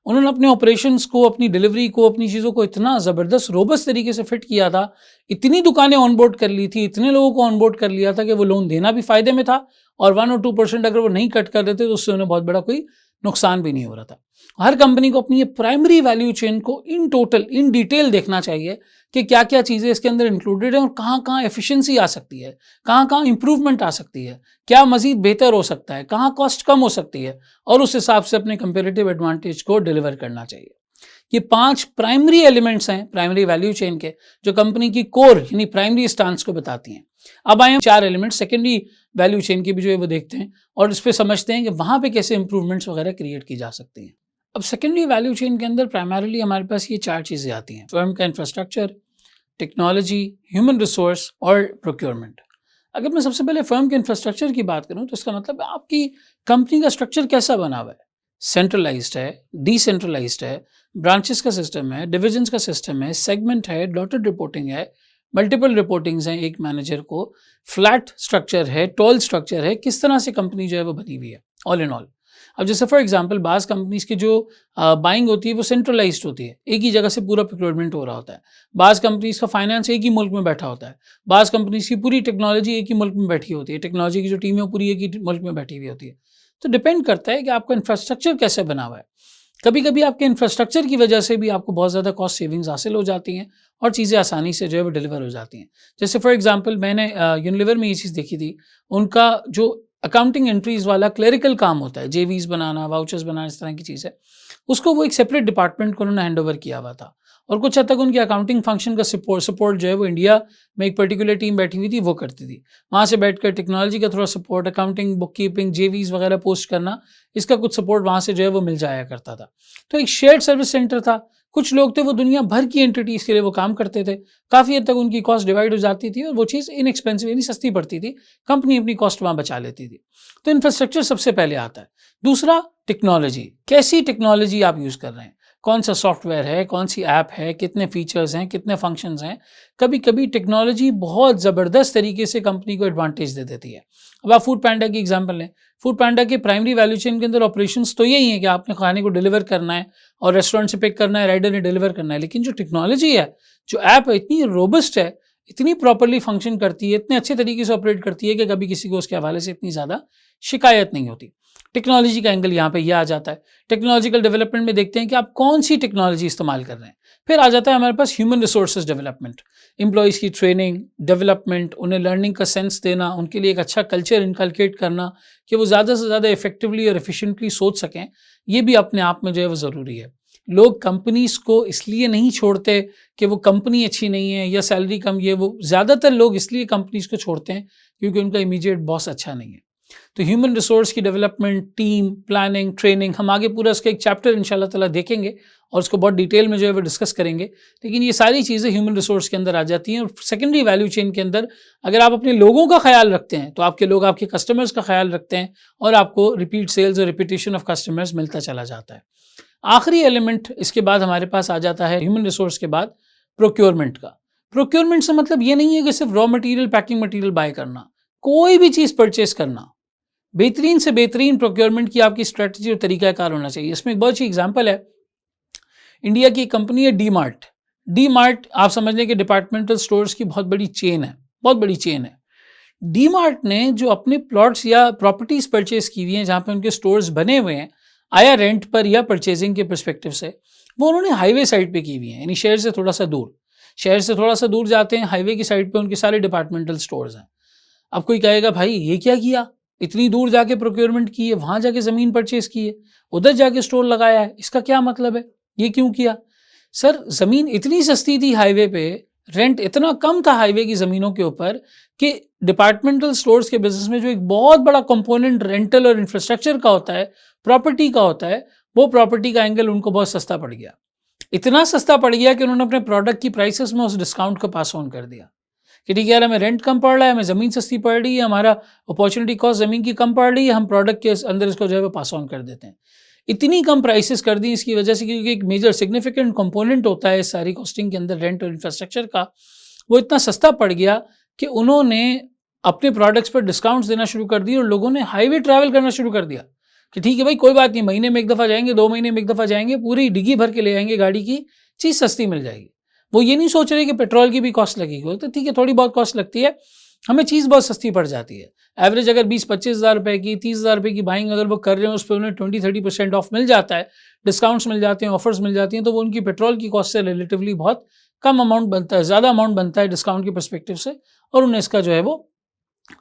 [SPEAKER 1] उन्होंने अपने ऑपरेशंस को, अपनी डिलीवरी को, अपनी चीज़ों को इतना ज़बरदस्त रोबस्ट तरीके से फिट किया था, इतनी दुकानें ऑनबोर्ड कर ली थी, इतने लोगों को ऑनबोर्ड कर लिया था कि वो लोन देना भी फ़ायदे में था और 1 और 2% अगर वो नहीं कट कर देते तो उससे उन्हें बहुत बड़ा कोई नुकसान भी नहीं हो रहा था। हर कंपनी को अपनी ये प्राइमरी वैल्यू चेन को इन टोटल, इन डिटेल देखना चाहिए कि क्या क्या चीज़ें इसके अंदर इंक्लूडेड हैं और कहाँ कहाँ एफिशिएंसी आ सकती है, कहाँ कहाँ इंप्रूवमेंट आ सकती है, क्या मज़ीद बेहतर हो सकता है, कहाँ कॉस्ट कम हो सकती है और उस हिसाब से अपने कंपेरेटिव एडवांटेज को डिलीवर करना चाहिए। ये 5 प्राइमरी एलिमेंट्स हैं प्राइमरी वैल्यू चेन के, जो कंपनी की कोर यानी प्राइमरी स्टांस को बताती हैं। अब आए हम 4 एलिमेंट सेकेंडरी वैल्यू चेन की भी जो है वो देखते हैं और इस पे समझते हैं कि वहाँ पे कैसे इंप्रूवमेंट्स वगैरह क्रिएट की जा सकती हैं। अब सेकेंडरी वैल्यू चेन के अंदर प्राइमरली हमारे पास ये 4 चीज़ें आती हैं: फर्म का इंफ्रास्ट्रक्चर, टेक्नोलॉजी, ह्यूमन रिसोर्स और प्रोक्योरमेंट। अगर मैं सबसे पहले फर्म के इंफ्रास्ट्रक्चर की बात करूं तो इसका मतलब आपकी कंपनी का स्ट्रक्चर कैसा बना हुआ है। सेंट्रलाइज्ड है, डिसेंट्रलाइज्ड है, ब्रांचेस का सिस्टम है, डिविजन्स का सिस्टम है, सेगमेंट है, डॉटेड रिपोर्टिंग है, मल्टीपल रिपोर्टिंग्स हैं एक मैनेजर को, फ्लैट स्ट्रक्चर है, टॉल स्ट्रक्चर है, किस तरह से कंपनी जो है वो बनी हुई है ऑल इन ऑल। अब जैसे फॉर एग्जांपल बाज़ कंपनीज की जो बाइंग होती है वो सेंट्रलाइज्ड होती है, एक ही जगह से पूरा प्रोक्योरमेंट हो रहा होता है। बाज़ कंपनीज का फाइनेंस एक ही मुल्क में बैठा होता है, बाज़ कंपनीज की पूरी टेक्नोलॉजी एक ही मुल्क में बैठी होती है, टेक्नोलॉजी की जो टीम है वो पूरी एक ही मुल्क में बैठी हुई होती है। तो डिपेंड करता है कि आपका इंफ्रास्ट्रक्चर कैसे बना हुआ है। कभी कभी आपके इंफ्रास्ट्रक्चर की वजह से भी आपको बहुत ज़्यादा कॉस्ट सेविंग्स हासिल हो जाती हैं और चीज़ें आसानी से जो है वो डिलीवर हो जाती हैं। जैसे फॉर एग्जांपल मैंने यूनिलीवर में ये चीज़ देखी थी, उनका जो अकाउंटिंग एंट्रीज वाला क्लरिकल काम होता है, जेवीज बनाना, वाउचर्स बनाना, इस तरह की चीज़ है, उसको वो एक सेपरेट डिपार्टमेंट को उन्होंने हैंड ओवर किया हुआ था और कुछ हद तक उनकी अकाउंटिंग फंक्शन का सपोर्ट जो है वो इंडिया में एक पर्टिकुलर टीम बैठी हुई थी वो करती थी। वहाँ से बैठकर टेक्नोलॉजी का थोड़ा सपोर्ट, अकाउंटिंग, बुक कीपिंग, जेवीज वगैरह पोस्ट करना, इसका कुछ सपोर्ट वहाँ से जो है वो मिल जाया करता था। तो एक शेयर्ड सर्विस सेंटर था। कुछ लोग थे वो दुनिया भर की एंटिटीज़ के लिए वो काम करते थे, काफ़ी हद तक उनकी कॉस्ट डिवाइड हो जाती थी और वो चीज़ इनएक्सपेंसिव यानी सस्ती पड़ती थी, कंपनी अपनी कॉस्ट वहाँ बचा लेती थी। तो इंफ्रास्ट्रक्चर सबसे पहले आता है। दूसरा टेक्नोलॉजी, कैसी टेक्नोलॉजी आप यूज़ कर रहे हैं, कौन सा सॉफ्टवेयर है, कौन सी ऐप है, कितने फीचर्स हैं, कितने फंक्शंस हैं। कभी कभी टेक्नोलॉजी बहुत ज़बरदस्त तरीके से कंपनी को एडवांटेज दे देती है। अब आप फूड पैंडा की एग्जांपल लें, फूड पैंडा के प्राइमरी वैल्यू चेन के अंदर ऑपरेशंस तो यही है कि आपने खाने को डिलीवर करना है और रेस्टोरेंट से पिक करना है, राइडर ने डिलीवर करना है, लेकिन जो टेक्नोलॉजी है, जो ऐप है, इतनी रोबस्ट है, इतनी प्रॉपरली फंक्शन करती है, इतने अच्छे तरीके से ऑपरेट करती है कि कभी किसी को उसके हवाले से इतनी ज़्यादा शिकायत नहीं होती। टेक्नोलॉजी का एंगल यहाँ पे यह आ जाता है। टेक्नोलॉजिकल डेवलपमेंट में देखते हैं कि आप कौन सी टेक्नोलॉजी इस्तेमाल कर रहे हैं। फिर आ जाता है हमारे पास ह्यूमन रिसोर्सेज डेवलपमेंट, एम्प्लॉयज़ की ट्रेनिंग, डेवलपमेंट, उन्हें लर्निंग का सेंस देना, उनके लिए एक अच्छा कल्चर इनकलकेट करना कि वो ज़्यादा से ज़्यादा इफेक्टिवली और एफिशिएंटली सोच सकें, ये भी अपने आप में जो है वो ज़रूरी है। लोग कंपनीज़ को इसलिए नहीं छोड़ते कि वो कंपनी अच्छी नहीं है या सैलरी कम, ये वो ज़्यादातर लोग इसलिए कंपनीज़ को छोड़ते हैं क्योंकि उनका इमीडिएट बॉस अच्छा नहीं है। तो ह्यूमन रिसोर्स की डेवलपमेंट, टीम, प्लानिंग, ट्रेनिंग, हम आगे पूरा उसका एक चैप्टर इंशाल्लाह ताला देखेंगे और उसको बहुत डिटेल में जो है वो डिस्कस करेंगे। लेकिन ये सारी चीज़ें ह्यूमन रिसोर्स के अंदर आ जाती हैं और सेकेंडरी वैल्यू चेन के अंदर अगर आप अपने लोगों का ख्याल रखते हैं तो आपके लोग आपके कस्टमर्स का ख्याल रखते हैं और आपको रिपीट सेल्स और रिपीटेशन ऑफ कस्टमर्स मिलता चला जाता है। आखिरी एलिमेंट इसके बाद हमारे पास आ जाता है ह्यूमन रिसोर्स के बाद प्रोक्योरमेंट का। प्रोक्योरमेंट से मतलब ये नहीं है कि सिर्फ raw material, packing material by करना, कोई भी चीज़ परचेस करना, बेहतरीन से बेहतरीन प्रोक्योरमेंट की आपकी स्ट्रेटजी और तरीकाकार होना चाहिए। इसमें एक बहुत अच्छी एग्जांपल है, इंडिया की कंपनी है डी मार्ट। डी मार्ट आप समझ लें कि डिपार्टमेंटल स्टोर्स की बहुत बड़ी चेन है, बहुत बड़ी चेन है। डी मार्ट ने जो अपने प्लॉट्स या प्रॉपर्टीज़ परचेज की हुई हैं जहाँ पे उनके स्टोर्स बने हुए हैं, आया रेंट पर या परचेजिंग के पर्सपेक्टिव से, वो उन्होंने हाईवे साइड पे की हुई हैं, यानी शहर से थोड़ा सा दूर। शहर से थोड़ा सा दूर जाते हैं, हाईवे की साइड पे उनके सारे डिपार्टमेंटल स्टोर्स हैं। अब कोई कहेगा भाई ये क्या किया, इतनी दूर जाके प्रोक्योरमेंट की है, वहाँ जाके ज़मीन परचेज की है, उधर जाके स्टोर लगाया है, इसका क्या मतलब है, ये क्यों किया? सर ज़मीन इतनी सस्ती थी हाईवे पे, रेंट इतना कम था हाईवे की ज़मीनों के ऊपर कि डिपार्टमेंटल स्टोर्स के बिजनेस में जो एक बहुत बड़ा कंपोनेंट रेंटल और इंफ्रास्ट्रक्चर का होता है, प्रॉपर्टी का होता है, वो प्रॉपर्टी का एंगल उनको बहुत सस्ता पड़ गया। इतना सस्ता पड़ गया कि उन्होंने अपने प्रोडक्ट की प्राइसेस में उस डिस्काउंट को पास ऑन कर दिया कि ठीक है यार, हमें रेंट कम पड़ रहा है, हमें ज़मीन सस्ती पड़ रही है, हमारा अपॉर्चुनिटी कॉस्ट ज़मीन की कम पड़ रही है, हम प्रोडक्ट के अंदर इसको जो है वो पास ऑन कर देते हैं। इतनी कम प्राइसेस कर दी इसकी वजह से, क्योंकि एक मेजर सिग्निफिकेंट कंपोनेंट होता है इस सारी कॉस्टिंग के अंदर रेंट और इंफ्रास्ट्रक्चर का, वो इतना सस्ता पड़ गया कि उन्होंने अपने प्रोडक्ट्स पर डिस्काउंट्स देना शुरू कर दिए और लोगों ने हाईवे ट्रैवल करना शुरू कर दिया। कि ठीक है भाई कोई बात नहीं, महीने में एक दफ़ा जाएंगे, 2 महीने में एक दफ़ा जाएंगे, पूरी डिग्गी भर के ले आएंगे गाड़ी की, चीज़ सस्ती मिल जाएगी। वो ये नहीं सोच रहे कि पेट्रोल की भी कॉस्ट लगेगी, तो ठीक है थोड़ी बहुत कॉस्ट लगती है, हमें चीज़ बहुत सस्ती पड़ जाती है। एवरेज अगर 20-25 हज़ार रुपये की, 30 हज़ार रुपये की बाइंग अगर वो कर रहे हैं, उस पर उन्हें 20-30% ऑफ मिल जाता है, डिस्काउंट्स मिल जाते हैं, ऑफर्स मिल जाती हैं, तो वो उनकी पेट्रोल की कॉस्ट से रिलेटिवली बहुत कम अमाउंट बनता है, ज़्यादा अमाउंट बनता है डिस्काउंट के पर्सपेक्टिव से, और उन्हें इसका जो है वो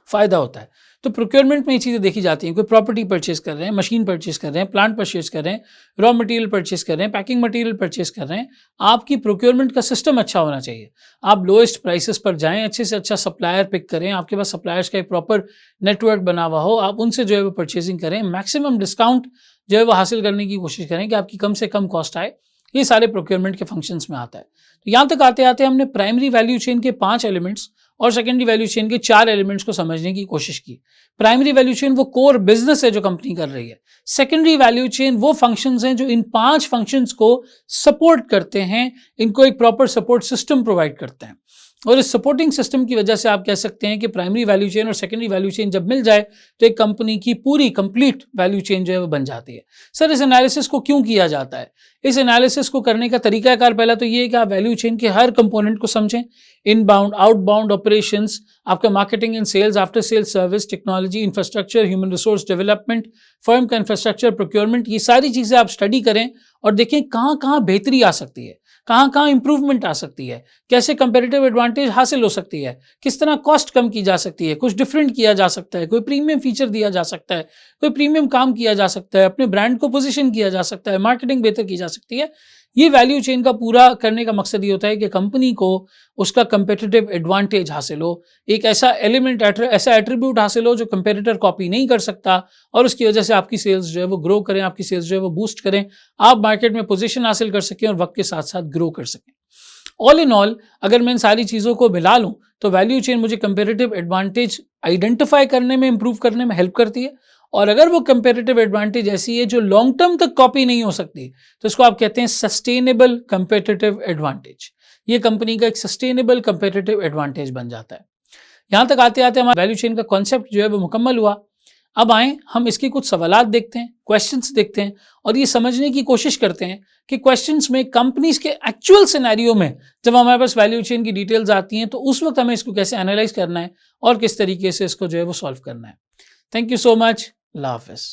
[SPEAKER 1] फ़ायदा होता है। तो प्रोक्योरमेंट में ये चीज़ें देखी जाती हैं, कोई प्रॉपर्टी परचेज़ कर रहे हैं, मशीन परचेज़ कर रहे हैं, प्लांट परचेज़ कर रहे हैं, रॉ मटेरियल परचेज़ कर रहे हैं, पैकिंग मटेरियल परचेज़ कर रहे हैं, आपकी प्रोक्योरमेंट का सिस्टम अच्छा होना चाहिए। आप लोएस्ट प्राइसेस पर जाएँ, अच्छे से अच्छा सप्लायर पिक करें, आपके पास सप्लायर्स का एक प्रॉपर नेटवर्क बना हुआ हो, आप उनसे जो है वो परचेजिंग करें, मैक्सिमम डिस्काउंट जो है वो हासिल करने की कोशिश करें कि आपकी कम से कम कॉस्ट आए। ये सारे प्रोक्योरमेंट के फंक्शंस में आता है। तो यहाँ तक आते आते हमने प्राइमरी वैल्यू चेन के 5 एलिमेंट्स और सेकेंडरी वैल्यू चेन के 4 एलिमेंट्स को समझने की कोशिश की। प्राइमरी वैल्यू चेन वो कोर बिजनेस है जो कंपनी कर रही है। सेकेंडरी वैल्यू चेन वो फंक्शंस हैं जो इन 5 फंक्शंस को सपोर्ट करते हैं, इनको एक प्रॉपर सपोर्ट सिस्टम प्रोवाइड करते हैं। और इस सपोर्टिंग सिस्टम की वजह से आप कह सकते हैं कि प्राइमरी वैल्यू चेन और सेकेंडरी वैल्यू चेन जब मिल जाए तो एक कंपनी की पूरी कंप्लीट वैल्यू चेन जो है वो बन जाती है। सर इस एनालिसिस को क्यों किया जाता है? इस एनालिसिस को करने का तरीकाकार पहला तो ये है कि आप वैल्यू चेन के हर कंपोनेंट को समझें, इनबाउंड आउटबाउंड ऑपरेशंस, आपका marketing and sales, after sales service, technology, infrastructure, human resource development, firm का इंफ्रास्ट्रक्चर, प्रोक्योरमेंट, ये सारी चीज़ें आप स्टडी करें और देखें कहाँ कहाँ बेहतरी आ सकती है, कहाँ कहाँ इंप्रूवमेंट आ सकती है, कैसे कंपेरेटिव एडवांटेज हासिल हो सकती है, किस तरह कॉस्ट कम की जा सकती है, कुछ डिफरेंट किया जा सकता है, कोई प्रीमियम फीचर दिया जा सकता है, कोई प्रीमियम काम किया जा सकता है, अपने ब्रांड को पोजीशन किया जा सकता है, मार्केटिंग बेहतर की जा सकती है। ये वैल्यू चेन का पूरा करने का मकसद ये होता है कि कंपनी को उसका कंपेटिटिव एडवांटेज हासिल हो, एक ऐसा एलिमेंट, ऐसा एट्रीब्यूट हासिल हो जो कंपेटिटर कॉपी नहीं कर सकता, और उसकी वजह से आपकी सेल्स जो है वो ग्रो करें, आपकी सेल्स जो है वो बूस्ट करें, आप मार्केट में पोजीशन हासिल कर सकें और वक्त के साथ साथ ग्रो कर सकें। ऑल इन ऑल अगर मैं इन सारी चीज़ों को मिला लूँ तो वैल्यू चेन मुझे कंपेरेटिव एडवांटेज आइडेंटिफाई करने में, इंप्रूव करने में हेल्प करती है। और अगर वो कंपेरेटिव एडवांटेज ऐसी है जो लॉन्ग टर्म तक कॉपी नहीं हो सकती, तो इसको आप कहते हैं सस्टेनेबल कंपेरेटिव एडवांटेज। ये कंपनी का एक सस्टेनेबल कंपेरेटिव एडवांटेज बन जाता है। यहाँ तक आते आते हमारा वैल्यू चेन का कॉन्सेप्ट जो है वो मुकम्मल हुआ। अब आए हम इसके कुछ सवालात देखते हैं, क्वेश्चंस देखते हैं, और ये समझने की कोशिश करते हैं कि क्वेश्चंस में कंपनीज के एक्चुअल सिनेरियो में जब हमारे पास वैल्यू चेन की डिटेल्स आती हैं तो उस वक्त हमें इसको कैसे एनालाइज करना है और किस तरीके से इसको जो है वो सॉल्व करना है। Thank you so much. अल्लाह हाफिज़।